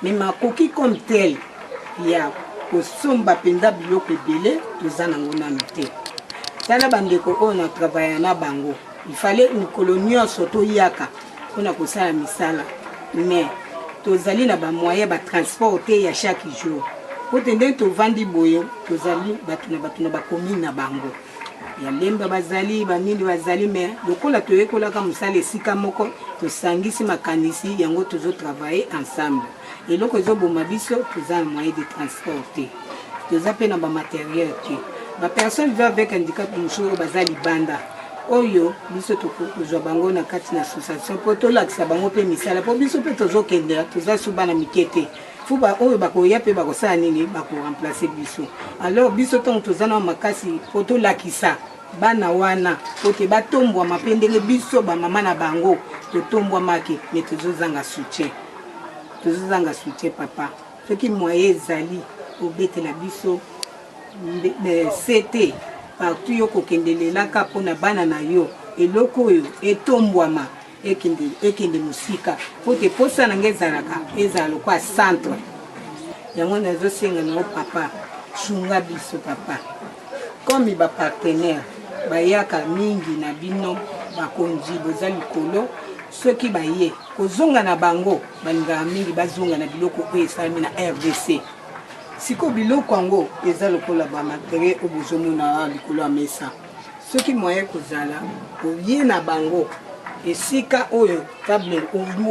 M: Me makoki comme tel ya kosomba mpenza biloko ebele toza nango nano te. Tala bandeko oyo na travaille na bango. Il fallait mikolo nyonso toyaka mpona kosala misala. Mais tozali na bamoyen batransport te ya chaque jour. Po te ndenge tovandi boye tozali bato na bakomine na bango. Ya lemba bazali banini bazali me lokola toyekolaka mosala esika moko tosangisi makanisi yango tozotravaille ensemble. Eloko ezoboma biso toza na moyen de transport te. Toza mpe na bamateriel te. Bapersone vivant avec handicap mosusu baza libanda oyo biso tokozwa bango na kati na association mpo tolakisa bango mpe misala mpo biso mpe tozokendela toza su bana mike te fu oyo bakoya mpe bakosala nini bakoremplace biso. Alors biso ntango toza na makasi mpo tolakisa bana wana po te batombwama mpe ndenge biso bamama na bango totombwamaki me tozozanga soutien papa soki moyen ezali obetela biso c'était partout yo kokendelelaka mpona bana na yo eloko oyo etombwama ekende mosika po te posa nange ezala lokwa centre yango nazosenga nao papa sunga biso papa comme bapartenaire bayaka mingi na bino bakonzi boza likolo soki baye kozonga na bango balingaka mingi bazonga na biloko oyo esalami na RDC. Siko biloko yango eza lokola bamateriel oyo bozomona likolo ya mesa. Soki moyen kozala oye na bango esika oyo table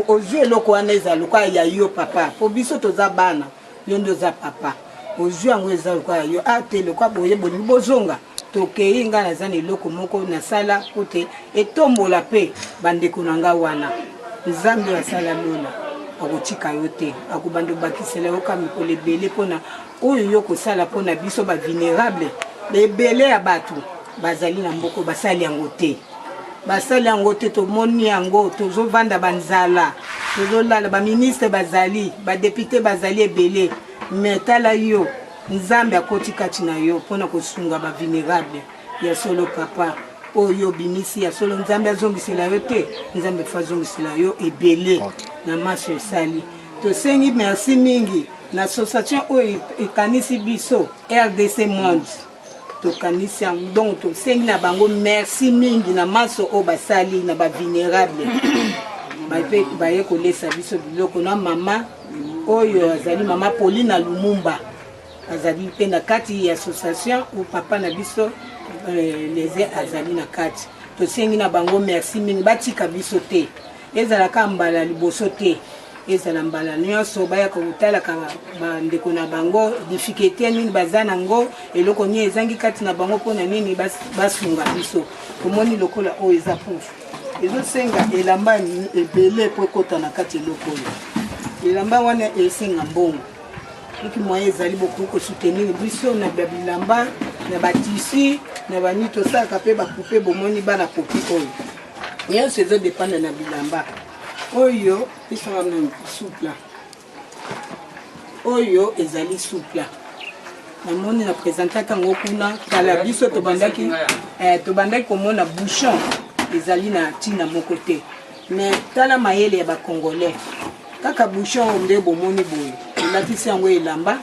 M: ozwi eloko wana eza lokola ya yo papa po biso toza bana yo nde oza papa ozwi yango eza lokola ya yo ate lokola boye bolingi bozonga tokei nga naza na eloko moko nasala po te etombola mpe bandeko na nga wana nzambe asala lola akotika yo te akobanda obakisela yo ka mikolo ebele mpona oyo yo kosala mpona biso bavulnérable ebele ya bato bazali na mboko basali yango te tomoni yango tozovanda banzala tozolala baministre bazali badepute bazali ebele me tala yo nzambe akoti kati na yo mpona kosunga bavulnérable ya solo papa oyo bimisi ya solo nzambe azongisela yo te nzambe fa azongisela yo ebele na maso esali tosengi merci mingi na association oyo ekanisi biso RDC Monde tokanisi yango donc tosengi na bango merci mingi na maso oyo basali na bavulnérable baye kolesa biso biloko na mama oyo azali mama Pauline Lumumba azali mpe na kati ya association o papa na biso leze azali na kati tosengi na bango merci mingi batika biso te ezalaka mbala liboso te ezala mbala nyonso bayaka kotalaka bandeko na bango difficulté nini baza nango eloko nini ezangi kati na bango mpona nini basunga biso komoni lokola oyo eza pofu ezosenga elamba ebele mpo ekota na kati eloko oyo elamba wana esenga mbongo soki moyen ezali bokoki kosoutenir biso na bilamba na batisi na bani tosalaka mpe bapupe bomoni bana popi oyo nyonso ezodépendre na bilamba oyo esanga na soupla oyo ezali soupla namoni na présentaka yango kuna kala biso tobandaki komona bouchon ezali na ntina moko te mais tala mayele ya bacongolais kaka bouchon oyo nde bomoni boye elatisi yango elamba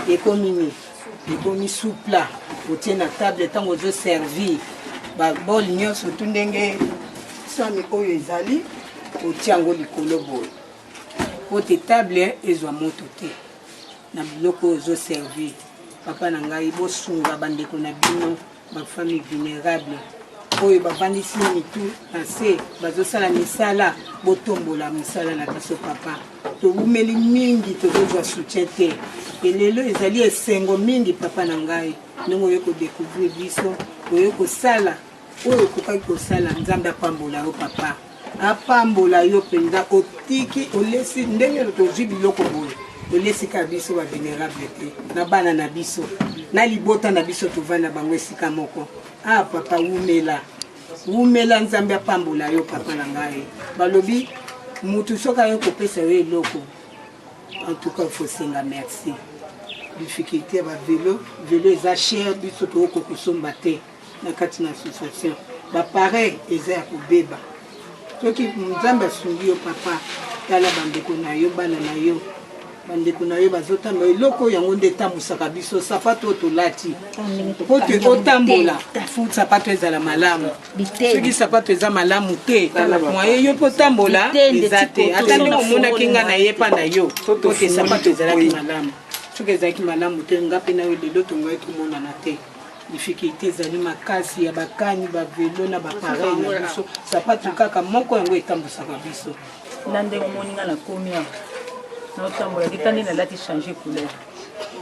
M: ekomi soupla otie na table ntango ozoservir babol nyonso tu ndenge sani oyo ezali otie yango likolo boye po te table ezwa moto te na biloko oyo ozoservir papa na ngai bosunga bandeko na bino bafamille vulnérable oyo bavandisi mitu na se bazosala misala botombola misala na biso papa tobumeli mingi tozozwa soutien te elelo ezali esengo mingi papa na ngai ndenge oyo kodécouvrir biso oyo kosala oyo okokaki kosala nzambe apambola yo papa apambola yo mpenza otiki olesi ndenge tozwi biloko boye olesika biso bavulnérable te na bana na biso na libota na biso tovanda bango esika moko papa umela umela nzambe apambola yo papa na ngai balobi mutu soki aye kopesa yo eloko en tout cas faut senga merci difficulté ya bavelo velo eza cher biso tooko kosomba te na kati na association bapareil eza ya kobeba soki nzambe asungi yo papa tala bandeko na yo bana na yo bandeko na yo bazotamba eloko yango nde etambwisaka biso sapato oyo tolati po otambola sapato ezala malamu soki sapato eza malamu te mwaye yo mpo otambola eza te ata nde omonaki nga na ye mpa na yo pote sapato ezalaki malamu soki ezalaki malamu te nga mpe na yo lelo tongai tomonana te difficulté ezali makasi ya bakani bavelo na bapareil na biso sapato kaka moko yango etambwisaka biso
N: na ndenge moninga na komi awa naotambola kitandi nalati changer couleur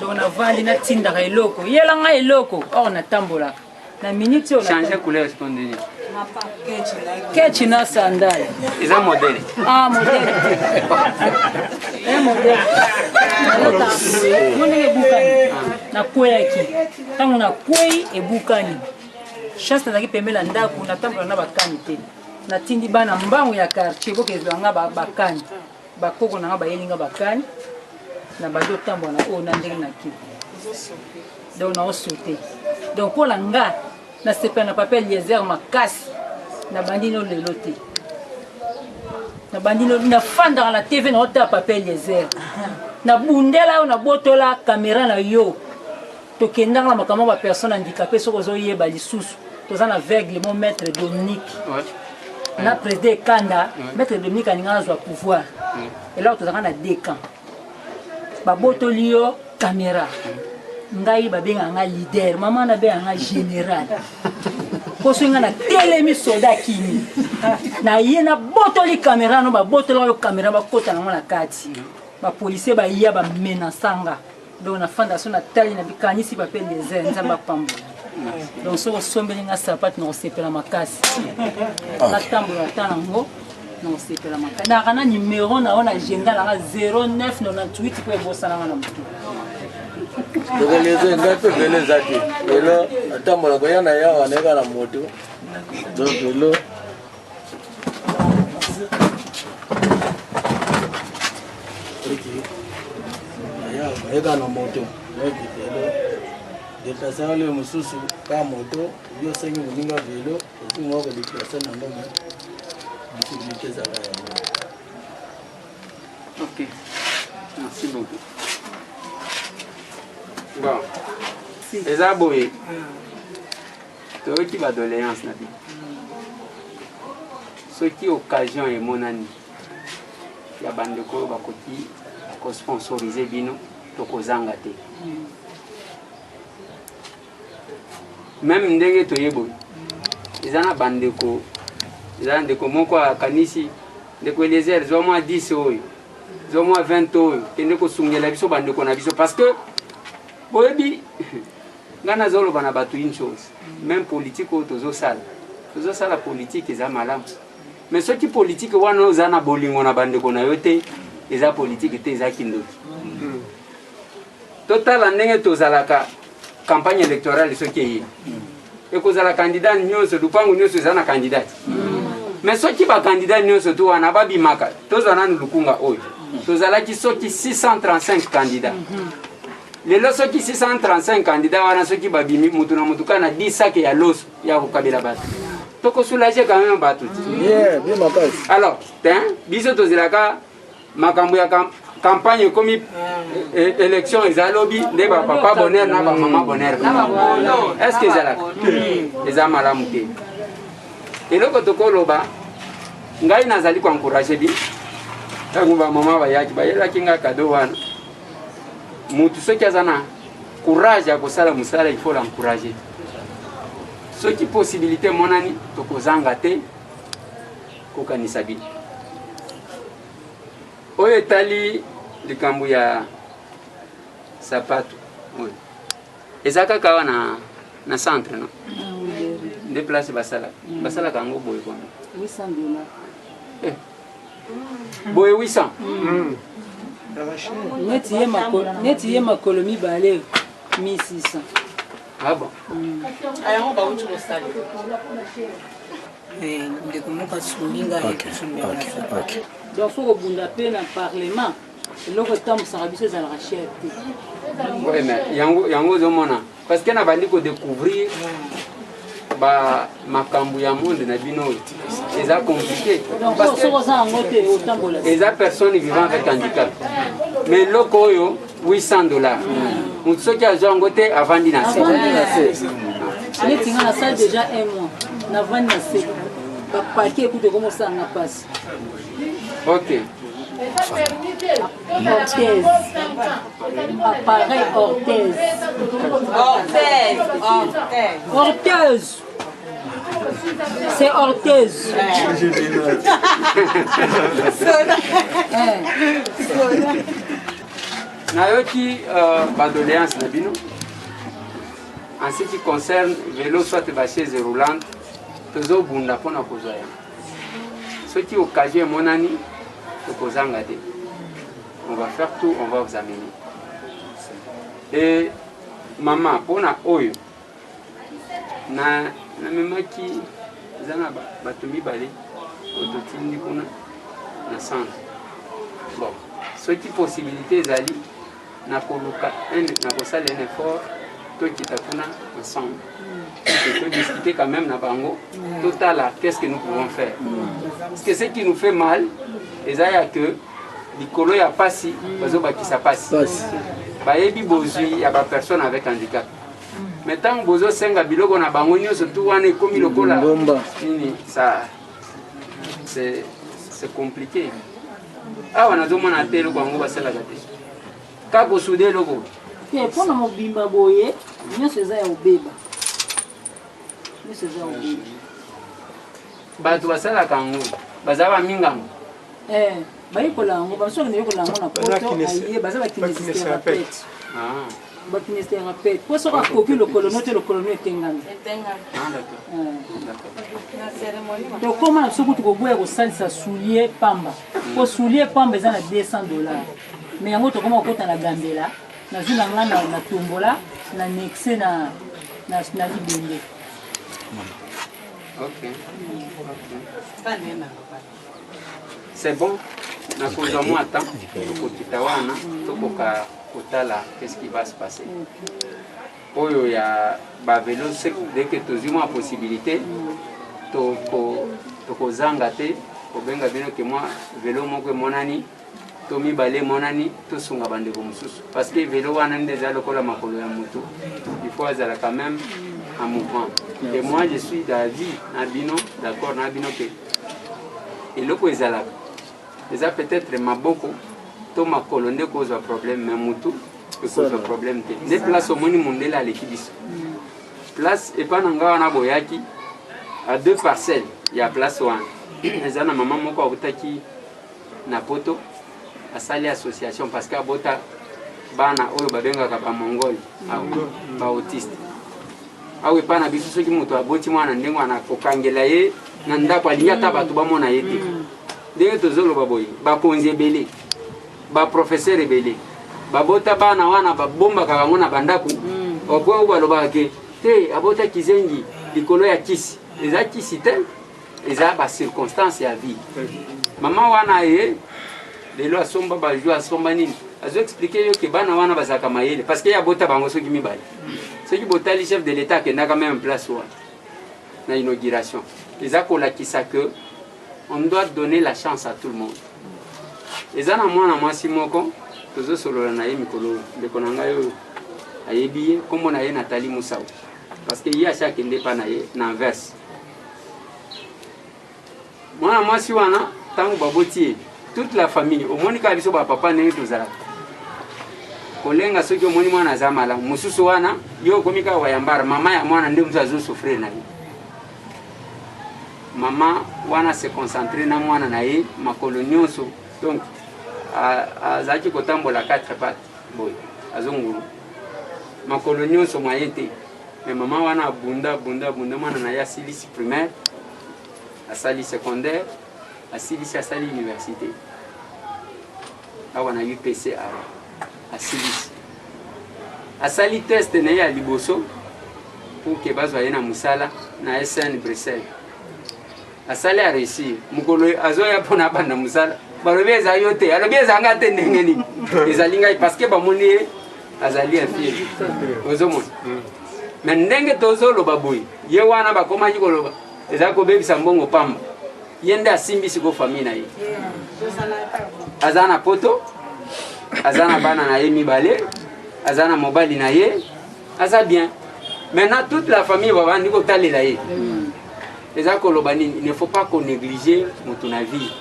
N: donc navandi natindaka eloko yelanga eloko or natambolaka na minute oyo
F: changer couleur spondini
N: kechi na sandale
F: eza modele
N: modele modele mondenge ebukani nakweyaki ntango nakwei ebukani chance nazalaki pembeni na ndako natambola na bakani te natindi bana mbango ya quartier bokezanga bakani bakoko nanga bayelinga bakani na bado tambola na oyo na ndenge na kivu donc naosaute donc mpola nga nasepela na papier Eliezer makasi na bandi no lelo te na bandi no nafandaka na tv naotala papier Eliezer nabundela oyo nabotola kamera na yo tokendaka na makambo ya bapersone handicapé soki ozoyeba lisusu toza na vegle mo maître Dominique na président Kanda maître Dominique aninga azwa pouvoir eloko tozalaka na deux camps babotoli yo caméra ngai babengaka nga leader mama nabengaka nga général poso nga na telemi soda kini na ye na botoli caméra no babotola yo caméra bakota nango na kati bapolisier baya bamenasanga donc na fondation na tali na bikanisi bape Eliezer nzambe apambola donc soki osombeli nga sapate na kosepela makasi natambola ata nango na kosepela makasi naka na numero na yo na agenda nanga 0998 mpo ebosananga na motu
O: Eliezer ngai mpe velo eza te lelo atambola koya na yawa nayeka na moto donc lelo nayeka na moto lelo déplacement le mosusu ka moto yo sengi moninga velo osi ngoko déplacer na ndongo difficulté ezaka yango.
F: Ok, merci beaucoup. Bon, eza boye toyoki badoléance na bino soki occasion emonani ya bandeko oyo bakoki kosponsorize bino tokozanga te même ndenge toyeboye eza na bandeko eza na ndeko moko akanisi ndeko Eliezer zwa mwa 10 oyo zwa mwa 20 oyo kende kosungela biso bandeko na biso parce que boyebi nga nazoloba na bato une chose même politique oyo tozosala politique eza malamu mais soki politique wana oza na bolingo na bandeko na yo te eza politique te eza kindoki totala ndenge tozalaka campagne électorale soki eyi ekozala candidat nyonso lupango nyonso eza na candidat mais soki bacandidat nyonso to wana babimaka tozwa nanu lukunga oyo tozalaki soki 635 candidat lelo soki 635 candidat wana soki babimi mutu na mutu kana 10 sake ya loso ya kokabela bato tokosoulage quand même bato alors biso tozelaka makambo ya campagne ekomi élection ezalobi nde bapapa bonheur na bamama bonheur est ce que ezalaka eza malamu te eloko tokoloba ngai nazali koencourage bino ntango bamama bayaki bayelaki nga kado wana mutu soki aza na courage ya kosala mosala il faut l'encourager soki possibilité monani tokozanga te kokanisa bino oyo etali likambo ya sapato oyo eza kaka awa na centre no nde place basalaka yango boye kwana $800 boye 800
N: neti ye makolo mibale 1600.
F: Ah bon?
E: Ayango bauti kosala.
H: ndeko moko asulinga
N: donc faut kobunda mpe na parlement eloko etambusaka biso ezalaka cher te
F: yango ozomona parce que na bandi kodécouvrir makambo ya monde na bino eza compliqué eza personne vivant avec handicap mais eloko oyo $800 motu soki azwa yango te avandi na se
N: neti nga nasali déjà 1 mois navandi na se bapaki ekute komosanga mpasi
F: ok
N: orthèse appareil orthèse c'est orthèse
F: nayoki badoléance na bino en ce qui concerne vélo soit bachaise roulante tozobunda mpona kozwa yango soki occasion emonani tokozanga te on va faire tout, on va vous amener et mama mpona oyo namemaki eza na bato mibale oyo totindi kuna na centre bon soki possibilité ezali nakoluka nakosala un effort tokita kuna ensemble et to discuter quand même na bango totala qu'est-ce que nous pouvons faire parce que ce qui nous fait mal eza ya que likolo ya pasi bazobakisa pasi bayebi bozwi ya bapersone avec handicap mais ntango bozosenga biloko na bango nyonso tu wana ekomi lokola nini ça c'est compliqué awa nazomona te eloko yango basalaka te kaka osude eloko
N: mpona mobimba boye nyonso eza ya obeba
F: bato basalaka yango baza bamingango
N: bayekola yango basoki nayekola yango na poto aye baza bakinesithérapeute bakinesithérapeute po soki akoki lokolo no te lokolo no etengami tokóma na biso kutu koboya kosalisa soulier pamba po soulier pamba eza na $200 mais yango tokóma kokota na gambela nazwi na nga na tombola na nexe na libende
F: c'est bon nakozwa mwa temps tokokita wana tokoka kotala qu'est-ce qui va se passer oyo ya bavelo dès que tozwi mwa possibilité tokozanga te kobenga bino ke mwa velo moko emonani to mibale emonani tosunga bandeko mosusu parce que velo wana nde eza lokola makolo ya motu il faut azala quand même en mouvement et moi je suis d'avis na bino d'accord na bino ke eloko ezalaka eza peut-être maboko to makolo nde kozwa problème mais motu ekozwa problème te nde place omoni mondele aleki biso place epa na nga wana boyaki à 2 parcelles ya place wana eza na mama moko abotaki na poto asali association parce que abota bana oyo babengaka bamongoli baautiste awe epa na biso soki moto aboti mwana ndenge wana kokangela ye na ndako alingi ata bato bamona ye te ndenge tozoloba boye bakonzi ebele baprofesseur ebele babota bana wana babombaka bango na bandako opo oyo balobaka ke te abotaki zengi likolo ya kisi eza kisi te eza bacirconstance ya vie mama wana ye lelo asomba bajou asomba nini azoexplike yo ke bana wana bazalaka mayele parce que abota bango soki mibale soki botali chef de l'état akendaka même place wana na inauguration eza kolakisa que on doit donner la chance à tout le monde eza na mwana mwasi moko tozosolola na ye mikolo ndeko na ngai oyo ayebi ye nkombo na ye Nathalie Moussao parce que ye ashakende pa na ye na Anvers mwana mwasi wana ntango baboti ye toute la famille omoni kaka biso bapapa ndenge tozalaka kolenga soki omoni mwana aza malamu mosusu wana yo okomi kaka wayambara mama ya mwana nde mosusu azosufrire na ye mama wana se concentre na mwana na ye makolo nyonso donc azalaki kotambola 4 pattes boye azongulu makolo nyonso mwaye te mais mama wana abunda mwana na ye asilisi primaire asali secondaire asilisi asali université awa na UPC awa asilisi asali test na ye ya liboso pour ke bazwa ye na mosala na SN Bruxelles asali a réussir mokolo azoya mpona banda mosala balobi eza yo te alobi ezanga te ndenge nini ezali ngai parce que bamoni ye azali infirme ozomona me ndenge tozoloba boye ye wana bakomaki koloba eza kobebisa mbongo pamba ye nde asimbisi ko famille na ye aza na poto aza na bana na ye mibale aza na mobali na ye aza bien maintenant toute la famille babandi kotalela ye eza koloba nini il ne faut pas qu'on néglige moto na vie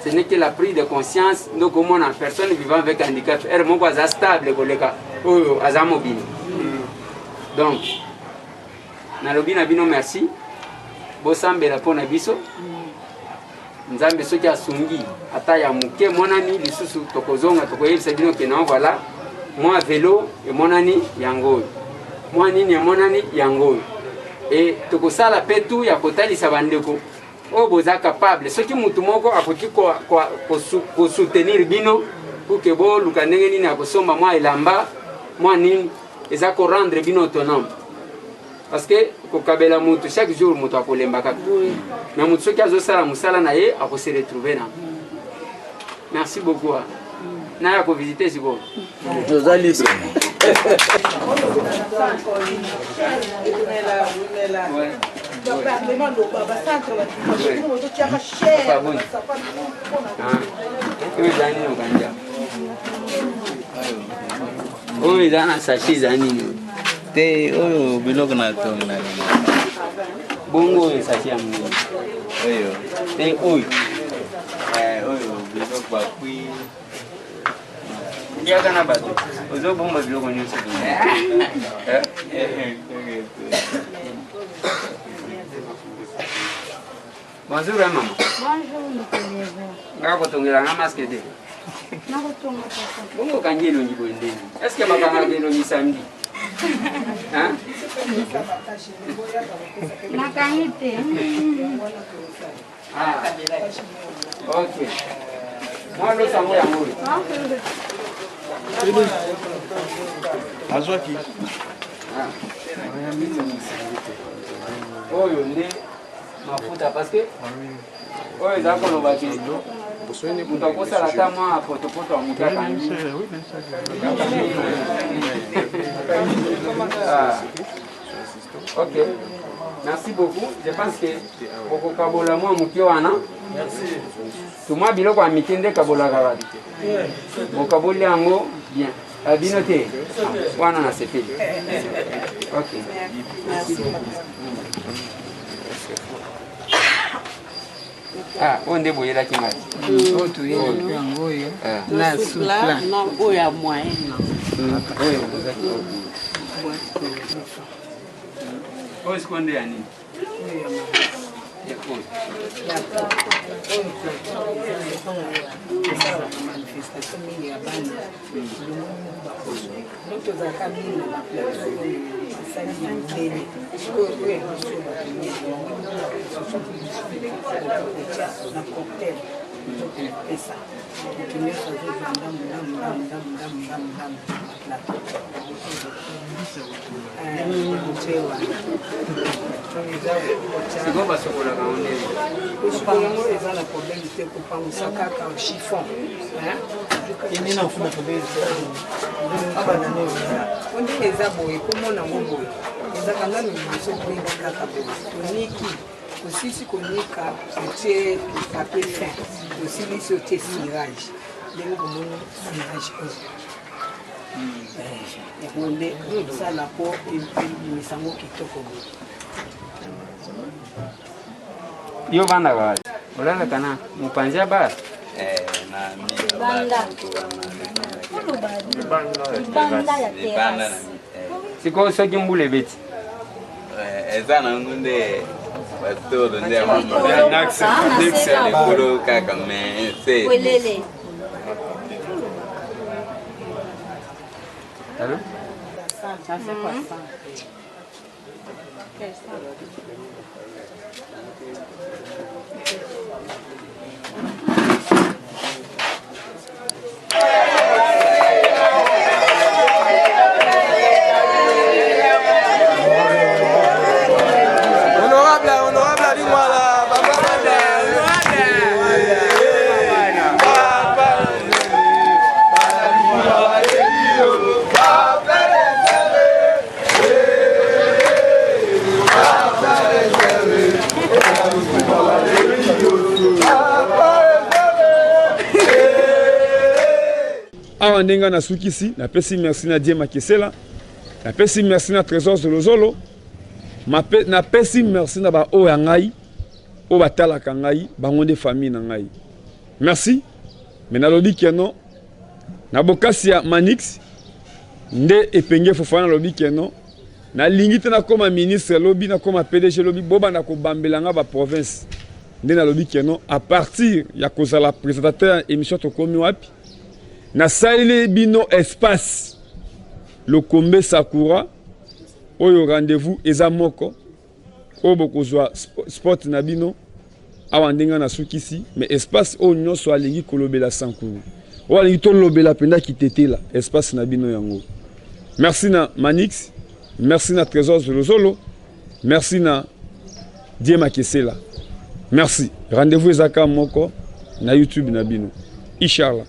F: ce n'est que la prise de conscience donc au moins en personne vivant avec handicap er moko aza stable koleka oyo aza mobile donc nalobi na bino merci bosambela mpona biso nzambe soki asungi ata ya moke monani lisusu tokozonga tokoyebisa bino ke nao voilà mwa velo emonani yango oyo mwa nini emonani yango oyo e tokosala mpe tu ya kotalisa bandeko oyo boza capable soki mutu moko akoki kosoutenir bino pour ke boluka ndenge nini akosomba mwa elamba mwa nini eza korendre bino autonome parce que kokabela mutu chaque jour mutu akolemba kaka mais mutu soki azosala mosala na ye akose retrouver na merci beaucoup naya kovisite sikoyo
O: tozalisi
F: oyo eza na sache eza nini
P: te oyo biloko na tonga
F: bongo oyo sache ya monene
P: oyo
F: te oyo
P: oyo biloko bakwi
F: ndiaka na bato ozobomba biloko nyonso bonjour mama nga kotongelanga maske te bongo okangi elongi boye ndeni est ce que bakangaka elongi samedi
Q: nakangi te
F: ok mwa losango yango oyo
J: azwaki
F: oyo nde mafuta parce que oyo eza kolobaki moto akosala ata mwa potopoto ya moto akangi ok merci beaucoup je pense que okokabola mwa moke wana tumwa biloko ya mike nde kabolaka bato bokaboli yango bien abino te wana na sepeli ok oyo nde boyelaki ngai
M: oyo toyelaki yango oyo na supla oyo ya moyenne
F: oyo siko nde ya nini
M: manifestation mingi ya bana donc tozalaka mingi na baplateau oyo esali minene oyo na cocktail tokopesa moto nyonso azozwa ndamudamudamudamudamudamudamudam na
F: siko basokolaka ondeni
M: kosokolango eza na problème te kopangwisa kaka chiffon ene na funa problème abanane ondeni eza boye komona ngo boye ezaka nano liboso boyinga kaka boye toniki osisi konika otie papier fin osilisi otie cirage ndenge komoni cirage oyo yango nde osala mpo ebimisango kitoko boye
F: yo vandaka wapi olalaka na mopanzi ya bara sikoyo soki mbula ebeti
P: eza nango nde batoro nde likolo kaka me se
M: Ça fait quoi ça?
O: Honorable Alimwala.
A: awa ndenga na sukisi na pesi merci na Dieu Makesela na pesi merci na Trésor Zolozolo na pesi merci na ba oya ngai o batalaka ngai bango de famille na ngai merci mais na lobi keno na bokasi ya Manix nde epenge Fofana lobi keno na lingite na koma ministre lobi na koma PDG lobi boba na ko bambelanga ba province nde na lobi keno à partir ya kozala présentateur émission to komi wapi na saile bino espace le Kombe Sakura oyo rendez-vous eza moko o bokozwa sport na bino awa ndenga na sukisi mais espace o nyonso alingi kolobela sankuru o alingi to lobela penda kitetela espace na bino yango merci na Manix merci na Trésor Zolozolo merci na Dieu Makesela merci rendez-vous ezaka moko na YouTube na bino inshallah.